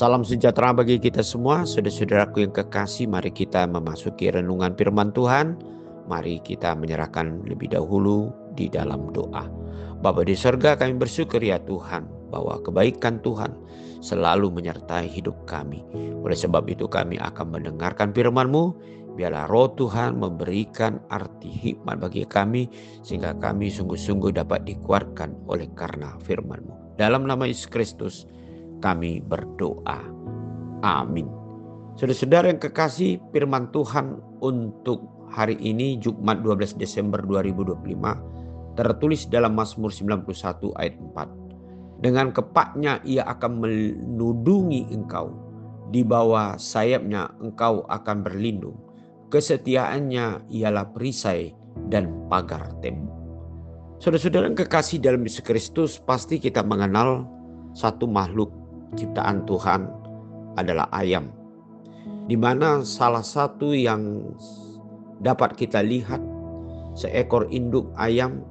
Salam sejahtera bagi kita semua, saudara-saudaraku yang kekasih. Mari kita memasuki renungan firman Tuhan. Mari kita menyerahkan lebih dahulu di dalam doa. Bapa di sorga, kami bersyukur ya Tuhan bahwa kebaikan Tuhan selalu menyertai hidup kami. Oleh sebab itu kami akan mendengarkan firman-Mu. Biarlah roh Tuhan memberikan arti hikmat bagi kami, sehingga kami sungguh-sungguh dapat dikuatkan oleh karena firman-Mu. Dalam nama Yesus Kristus kami berdoa. Amin. Saudara-saudara yang kekasih, firman Tuhan untuk hari ini Jumat 12 Desember 2025 tertulis dalam Mazmur 91 ayat 4. Dengan kepaknya ia akan melindungi engkau, di bawah sayapnya engkau akan berlindung. Kesetiaannya ialah perisai dan pagar tembok. Saudara-saudara yang kekasih dalam Yesus Kristus, pasti kita mengenal satu makhluk ciptaan Tuhan adalah ayam, di mana salah satu yang dapat kita lihat, seekor induk ayam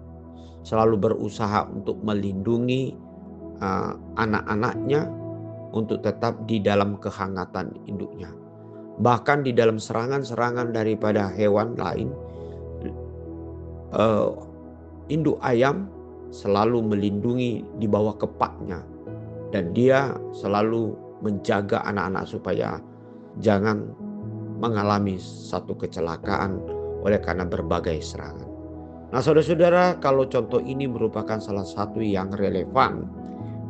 selalu berusaha untuk melindungi anak-anaknya untuk tetap di dalam kehangatan induknya. Bahkan di dalam serangan-serangan daripada hewan lain, induk ayam selalu melindungi di bawah kepaknya. Dan dia selalu menjaga anak-anak supaya jangan mengalami satu kecelakaan oleh karena berbagai serangan. Nah saudara-saudara, kalau contoh ini merupakan salah satu yang relevan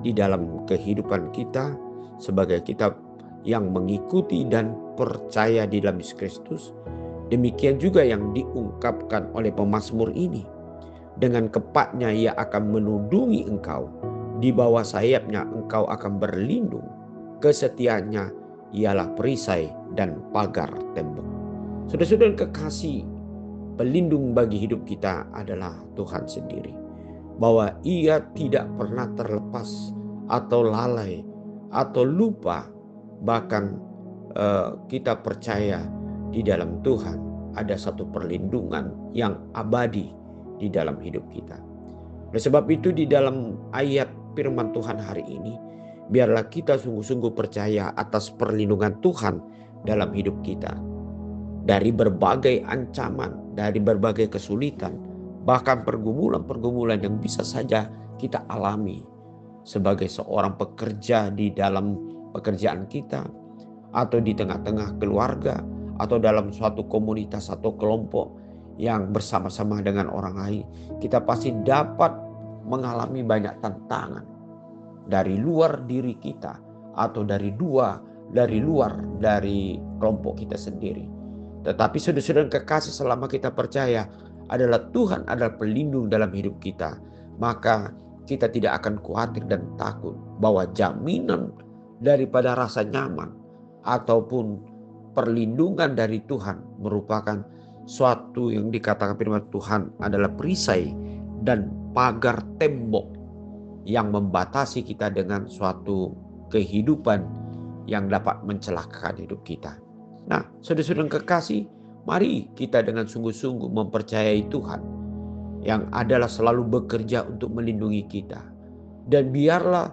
di dalam kehidupan kita sebagai kita yang mengikuti dan percaya di dalam Yesus Kristus, demikian juga yang diungkapkan oleh pemazmur ini. Dengan kepaknya ia akan menudungi engkau, di bawah sayapnya engkau akan berlindung. Kesetiaannya ialah perisai dan pagar tembok. Saudara-saudara kekasih, pelindung bagi hidup kita adalah Tuhan sendiri. Bahwa ia tidak pernah terlepas atau lalai atau lupa. Bahkan kita percaya di dalam Tuhan ada satu perlindungan yang abadi di dalam hidup kita. Oleh sebab itu di dalam ayat firman Tuhan hari ini, biarlah kita sungguh-sungguh percaya atas perlindungan Tuhan dalam hidup kita. Dari berbagai ancaman, dari berbagai kesulitan, bahkan pergumulan-pergumulan yang bisa saja kita alami sebagai seorang pekerja di dalam pekerjaan kita, atau di tengah-tengah keluarga, atau dalam suatu komunitas atau kelompok yang bersama-sama dengan orang lain, kita pasti dapat mengalami banyak tantangan dari luar diri kita atau dari luar dari kelompok kita sendiri. Tetapi saudara-saudara kekasih, selama kita percaya adalah Tuhan adalah pelindung dalam hidup kita, maka kita tidak akan khawatir dan takut bahwa jaminan daripada rasa nyaman ataupun perlindungan dari Tuhan merupakan suatu yang dikatakan firman Tuhan adalah perisai dan pagar tembok yang membatasi kita dengan suatu kehidupan yang dapat mencelakakan hidup kita. Nah, saudara-saudara kekasih, mari kita dengan sungguh-sungguh mempercayai Tuhan yang adalah selalu bekerja untuk melindungi kita. Dan biarlah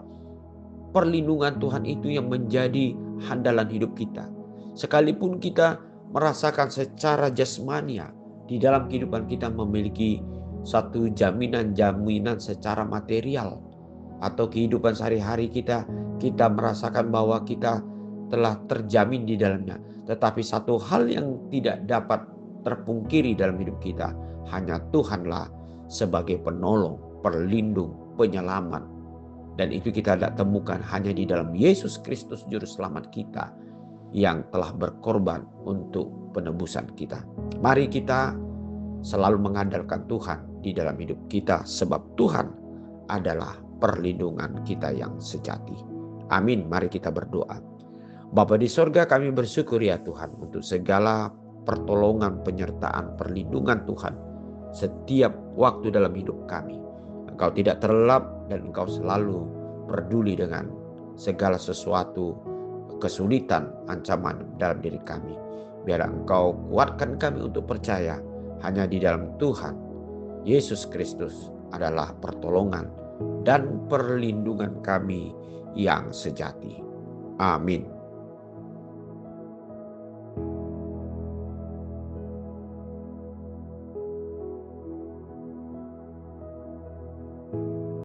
perlindungan Tuhan itu yang menjadi handalan hidup kita. Sekalipun kita merasakan secara jasmania di dalam kehidupan kita memiliki satu jaminan secara material, atau kehidupan sehari-hari kita merasakan bahwa kita telah terjamin di dalamnya. Tetapi satu hal yang tidak dapat terpungkiri dalam hidup kita, hanya Tuhanlah sebagai penolong, perlindung, penyelamat. Dan itu kita tidak temukan hanya di dalam Yesus Kristus Juru Selamat kita yang telah berkorban untuk penebusan kita. Mari kita selalu mengandalkan Tuhan di dalam hidup kita, sebab Tuhan adalah perlindungan kita yang sejati. Amin. Mari kita berdoa. Bapa di sorga, kami bersyukur ya Tuhan untuk segala pertolongan, penyertaan, perlindungan Tuhan setiap waktu dalam hidup kami. Engkau tidak terlelap dan Engkau selalu peduli dengan segala sesuatu kesulitan, ancaman dalam diri kami. Biar Engkau kuatkan kami untuk percaya hanya di dalam Tuhan Yesus Kristus adalah pertolongan dan perlindungan kami yang sejati. Amin.